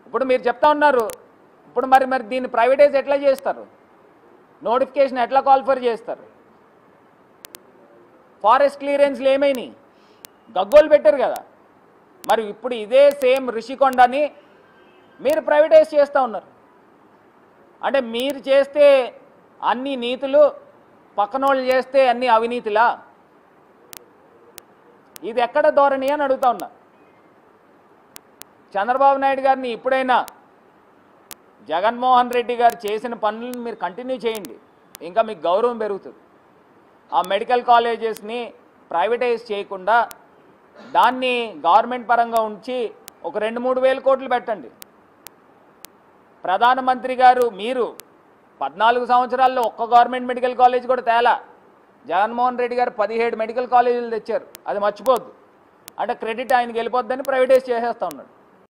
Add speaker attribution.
Speaker 1: ఇప్పుడు మీరు చెప్తా ఉన్నారు, ఇప్పుడు మరి దీన్ని ప్రైవేటైజ్ ఎట్లా చేస్తారు? నోటిఫికేషన్ ఎట్లా కాల్ఫర్ చేస్తారు? ఫారెస్ట్ క్లియరెన్స్లు ఏమైనాయి? గగ్గోలు పెట్టారు కదా. మరి ఇప్పుడు ఇదే సేమ్ రిషికొండని మీరు ప్రైవేటైజ్ చేస్తూ ఉన్నారు. అంటే మీరు చేస్తే అన్ని నీతులు, పక్కనోళ్ళు చేస్తే అన్ని అవినీతిలా? ఇది ఎక్కడ ధోరణి అని అడుగుతా ఉన్నా. చంద్రబాబు నాయుడు గారిని ఇప్పుడైనా జగన్మోహన్ రెడ్డి గారు చేసిన పనులను మీరు కంటిన్యూ చేయండి, ఇంకా మీకు గౌరవం పెరుగుతుంది. ఆ మెడికల్ కాలేజెస్ని ప్రైవేటైజ్ చేయకుండా దాన్ని గవర్నమెంట్ పరంగా ఉంచి ఒక 2-3 వేల కోట్లు పెట్టండి. ప్రధానమంత్రి గారు మీరు 14 సంవత్సరాల్లో ఒక్క గవర్నమెంట్ మెడికల్ కాలేజ్ కూడా తేలా. జగన్మోహన్ రెడ్డి గారు 17 మెడికల్ కాలేజీలు తెచ్చారు, అది మర్చిపోద్దు. అంటే క్రెడిట్ ఆయనకి వెళ్ళిపోద్దని ప్రైవేటైజ్ చేసేస్తూ ఉన్నాడు.